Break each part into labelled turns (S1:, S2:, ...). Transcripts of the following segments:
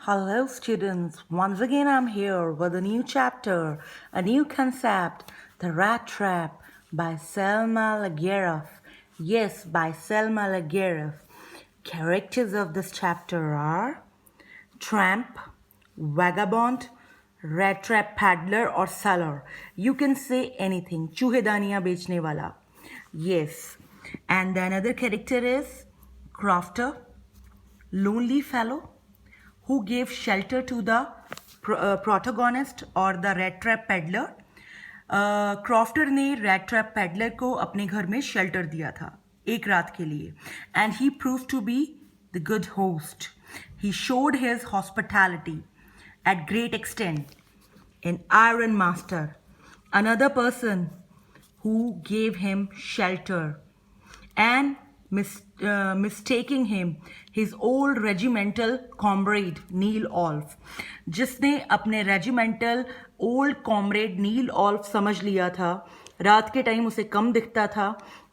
S1: Hello, students. Once again, I'm here with a new chapter, a new concept, The Rat Trap by Selma Lagerlöf. Yes, by Selma Lagerlöf. Characters of this chapter are tramp, vagabond, rat trap peddler or seller. You can say anything. चूहेदानियाँ बेचने वाला. Yes. And the another character is crofter, lonely fellow, who gave shelter to the protagonist or the rat trap peddler. Crofter ने rat trap peddler को अपने घर में shelter दिया था एक रात के लिए एंड ही prove to be the good host. He showed his hospitality at great extent. An iron master, another person who gave him shelter and mistaking him his old regimental comrade नील ऑल्फ, जिसने अपने regimental old comrade Nils ऑल्फ समझ लिया था. रात के time उसे कम दिखता था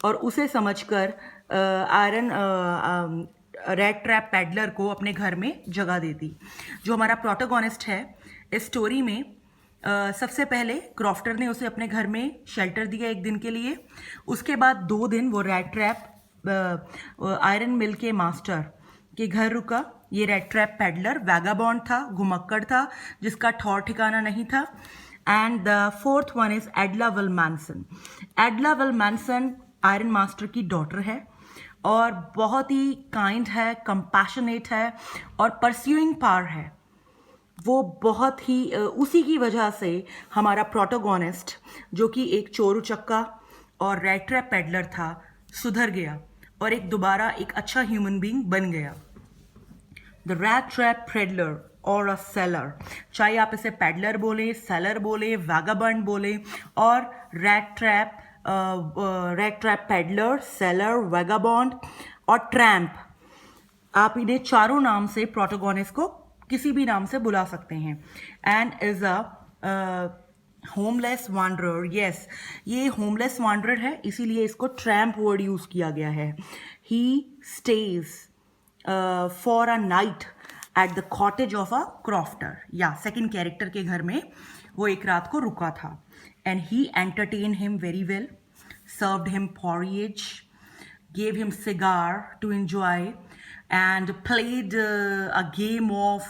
S1: और उसे समझकर आयरन रेड ट्रैप पैडलर को अपने घर में जगह देती. जो हमारा प्रोटोगोनिस्ट है इस स्टोरी में, सबसे पहले क्रॉफ्टर ने उसे अपने घर में शेल्टर दिया एक दिन के लिए. उसके बाद 2 दिन वो रेड ट्रैप आयरन मिल के मास्टर के घर रुका. ये रेड ट्रैप पैडलर वैगाबॉन्ड था, घुमक्कड़ था, जिसका ठौर ठिकाना नहीं था. And the fourth one is एडला will Manson. एडला will Manson iron master की डॉटर है और बहुत ही काइंड है, कंपैशनेट है और परस्यूइंग पावर है. वो बहुत ही उसी की वजह से हमारा प्रोटोगोनिस्ट, जो कि एक चोर उचक्का और रेड ट्रैप पेडलर था, सुधर गया और दोबारा एक अच्छा ह्यूमन बीइंग बन गया. द रैट ट्रैप पेडलर और अ सेलर, चाहे आप इसे पेडलर बोले, सेलर बोले, वैगाबंड बोले, और red trap peddler, seller, vagabond और ट्रैम्प, आप इन्हें चारों नाम से प्रोटोगोनिस्ट को किसी भी नाम से बुला सकते हैं. And is a homeless wanderer. Yes, ये होमलेस वांडरर है, इसीलिए इसको ट्रैम्प वर्ड यूज किया गया है. He stays for a night at the cottage of a crofter. या सेकेंड कैरेक्टर के घर में वो एक रात को रुका था. And he entertain him very well, served him porridge, gave him cigar to enjoy, and played a game of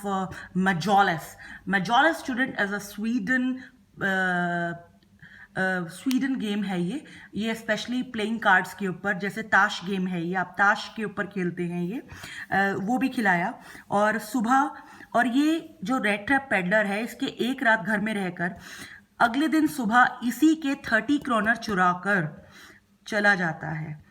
S1: Majolas. Majolas, student, as a Sweden game है ये स्पेशली प्लेइंग कार्ड्स के ऊपर, जैसे ताश गेम है ये, आप ताश के ऊपर खेलते हैं ये, वो भी खिलाया. और सुबह, और ये जो रेड ट्रैप पेडलर है, इसके एक रात घर में रहकर अगले दिन सुबह इसी के 30 क्रोनर चुरा कर चला जाता है.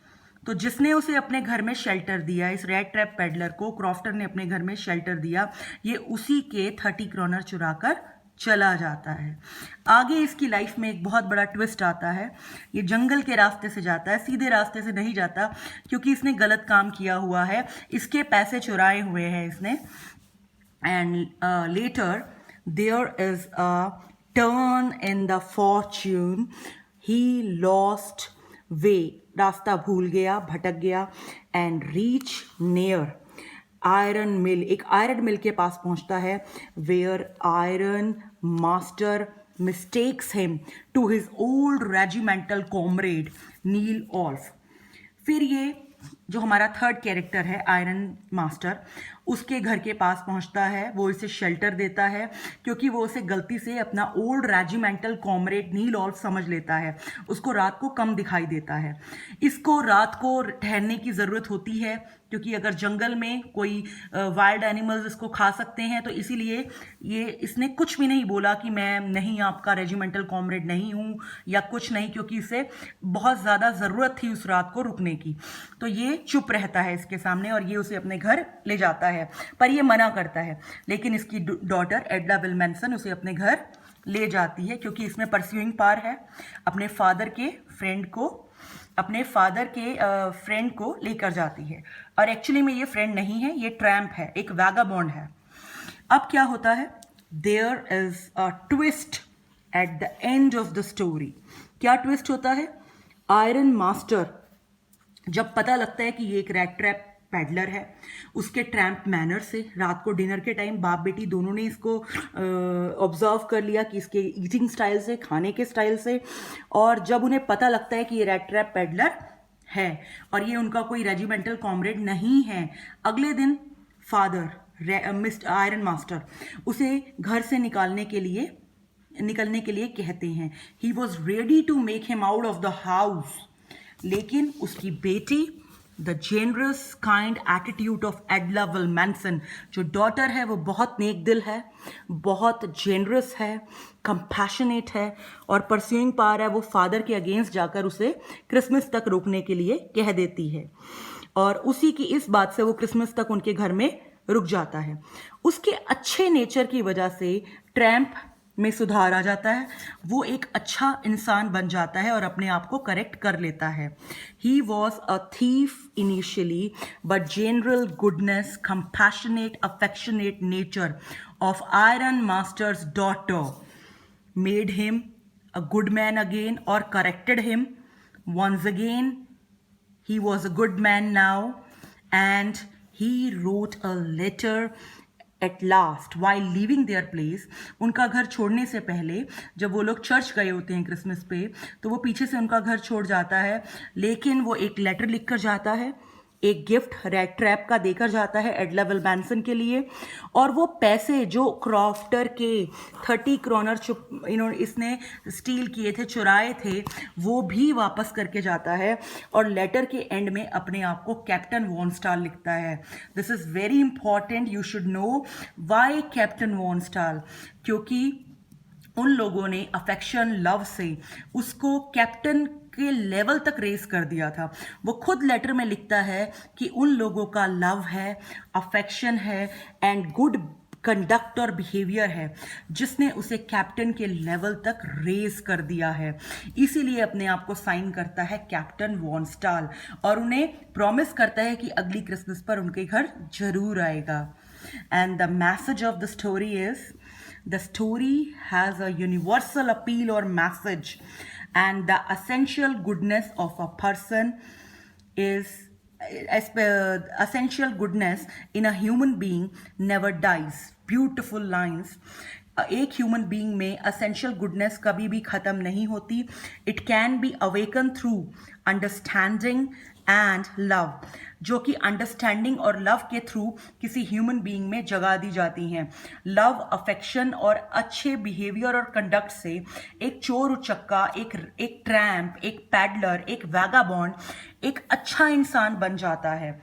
S1: तो जिसने उसे अपने घर में शेल्टर दिया, इस रेड ट्रैप पेडलर को क्रॉफ्टर ने अपने घर में शेल्टर दिया, ये उसी के 30 क्रोनर चुरा कर चला जाता है. आगे इसकी लाइफ में एक बहुत बड़ा ट्विस्ट आता है. ये जंगल के रास्ते से जाता है, सीधे रास्ते से नहीं जाता, क्योंकि इसने गलत काम किया हुआ है, इसके पैसे चुराए हुए हैं इसने. And later there is a turn in the fortune. He lost way, रास्ता भूल गया, भटक गया. And reach near iron mill, एक आयरन मिल के पास पहुंचता है, where iron master mistakes him to his old regimental comrade Nils Olof. फिर ये जो हमारा थर्ड कैरेक्टर है आयरन मास्टर, उसके घर के पास पहुंचता है, वो इसे शेल्टर देता है, क्योंकि वो उसे गलती से अपना ओल्ड रेजिमेंटल कॉमरेड नील ऑल्फ समझ लेता है. उसको रात को कम दिखाई देता है. इसको रात को ठहरने की ज़रूरत होती है, क्योंकि अगर जंगल में कोई वाइल्ड एनिमल्स इसको खा सकते हैं, तो इसीलिए इसने कुछ भी नहीं बोला कि मैं नहीं आपका रेजिमेंटल कॉमरेड नहीं हूँ या कुछ नहीं, क्योंकि इसे बहुत ज़्यादा ज़रूरत थी उस रात को रुकने की. तो ये चुप रहता है इसके सामने और ये उसे अपने घर ले जाता है, पर ये मना करता है. लेकिन इसकी डॉटर एडला विल मैनसन उसे अपने घर ले जाती है, क्योंकि इसमें परस्यूइंग पावर है. अपने फादर के फ्रेंड को लेकर जाती है, और एक्चुअली में ये फ्रेंड नहीं है, ये ट्रैम्प है, एक वैगाबॉन्ड है. अब क्या होता है, there is a twist at the end of the story. क्या ट्विस्ट होता है, आयरन मास्टर जब पता लगता है कि ये एक रेड ट्रैप पैडलर है, उसके ट्रैम्प मैनर से। रात को डिनर के टाइम बाप बेटी दोनों ने इसको ऑब्जर्व कर लिया कि इसके ईटिंग स्टाइल से, खाने के स्टाइल से, और जब उन्हें पता लगता है कि ये रेड ट्रैप पैडलर है और ये उनका कोई रेजिमेंटल कॉमरेड नहीं है, अगले दिन फादर मिस्टर आयरन मास्टर उसे घर से निकलने के लिए कहते हैं। He was ready to make him out of the house, लेकिन उसकी बेटी, the generous kind attitude of Edla Willmansson, जो डॉटर है वो बहुत नेक दिल है, बहुत जेनरस है, कंपैशनेट है, और परस्यूइंग पावर है, वो फादर के अगेंस्ट जाकर उसे क्रिसमस तक रोकने के लिए कह देती है, और उसी की इस बात से वो क्रिसमस तक उनके घर में रुक जाता है। उसके अच्छे नेचर की वजह से ट्रैम्प में सुधार आ जाता है, वो एक अच्छा इंसान बन जाता है और अपने आप को करेक्ट कर लेता है। He was a thief initially, but general goodness, compassionate, affectionate nature of iron master's daughter made him a good man again, और corrected him once again. He was a good man now, and he wrote a letter at last while leaving their place. उनका घर छोड़ने से पहले, जब वो लोग church गए होते हैं क्रिसमस पे, तो वो पीछे से उनका घर छोड़ जाता है, लेकिन वो एक लेटर लिख कर जाता है, एक गिफ्ट रेड ट्रैप का देकर जाता है एडला विल्मैनसन के लिए, और वो पैसे जो क्रॉफ्टर के 30 क्रोनर इसने स्टील किए थे, चुराए थे, वो भी वापस करके जाता है, और लेटर के एंड में अपने आप को कैप्टन वॉनस्टाल लिखता है। This is very important, you should know why captain von Stahle, क्योंकि उन लोगों ने अफेक्शन, लव से उसको कैप्टन के लेवल तक रेस कर दिया था। वो खुद लेटर में लिखता है कि उन लोगों का लव है, अफेक्शन है, एंड गुड कंडक्ट और बिहेवियर है, जिसने उसे कैप्टन के लेवल तक रेस कर दिया है। इसीलिए अपने आप को साइन करता है कैप्टन वॉनस्टाल, और उन्हें प्रॉमिस करता है कि अगली क्रिसमस पर उनके घर जरूर आएगा। And the message of the story is, the story has a universal appeal or message, and the essential goodness of a person is essential goodness in a human being never dies. Beautiful lines. एक human being में essential goodness कभी भी ख़त्म नहीं होती. It can be awaken through understanding and love, जो कि understanding और लव के थ्रू किसी ह्यूमन बीइंग में जगा दी जाती हैं. लव, अफेक्शन और अच्छे बिहेवियर और कंडक्ट से एक चोर उचक्का, एक ट्रैम्प, एक पैडलर, एक वैगाबॉन्ड एक अच्छा इंसान बन जाता है.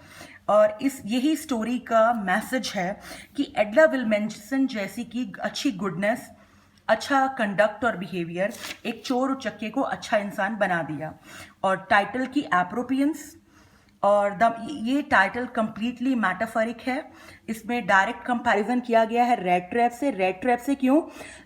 S1: और यही स्टोरी का मैसेज है कि एडला विल्मैनसन जैसी की अच्छी गुडनेस, अच्छा कंडक्ट और बिहेवियर एक चोर उचक्के को अच्छा इंसान बना दिया. और टाइटल की एप्रोप्रियंस और ये टाइटल कंप्लीटली मेटाफरिक है. इसमें डायरेक्ट कंपैरिजन किया गया है रेड ट्रैप से. रेड ट्रैप से क्यों?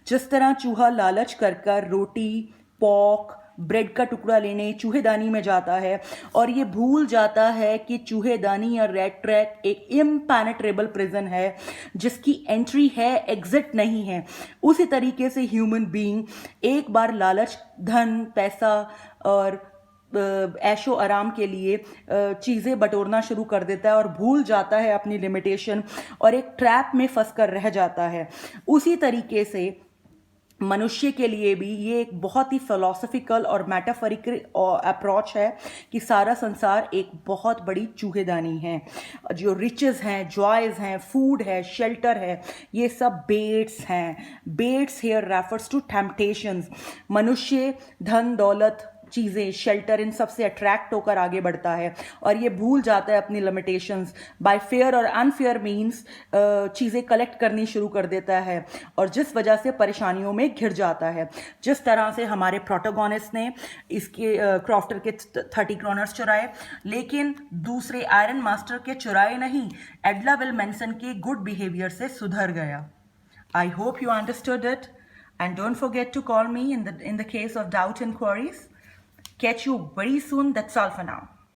S1: जिस तरह चूहा लालच कर रोटी, पॉक, ब्रेड का टुकड़ा लेने चूहेदानी में जाता है और ये भूल जाता है कि चूहेदानी या रेड ट्रैप एक इम्पेनेट्रेबल प्रिजन है जिसकी एंट्री है, एग्जिट नहीं है. उसी तरीके से ह्यूमन बीइंग एक बार लालच, धन, पैसा और ऐशो आराम के लिए चीज़ें बटोरना शुरू कर देता है और भूल जाता है अपनी लिमिटेशन और एक ट्रैप में फंस कर रह जाता है. उसी तरीके से मनुष्य के लिए भी ये एक बहुत ही फिलोसफिकल और मेटाफरिकल अप्रोच है कि सारा संसार एक बहुत बड़ी चूहेदानी है. जो रिचेस हैं, जॉयज हैं, फूड है, शेल्टर है, ये सब बेट्स हैं. Baits here refers to temptations. मनुष्य धन, दौलत, चीज़ें, शेल्टर, इन सब से अट्रैक्ट होकर आगे बढ़ता है और ये भूल जाता है अपनी लिमिटेशंस. बाय फेयर और अनफेयर मीन्स चीज़ें कलेक्ट करनी शुरू कर देता है और जिस वजह से परेशानियों में घिर जाता है. जिस तरह से हमारे प्रोटोगोनिस्ट ने इसके क्रॉफ्टर के 30 क्रोनर्स चुराए, लेकिन दूसरे आयरन मास्टर के चुराए नहीं, एडला विल्मैनसन के गुड बिहेवियर से सुधर गया. I hope you understood it and don't forget to call me in the case of doubt and queries. Catch you very soon. That's all for now.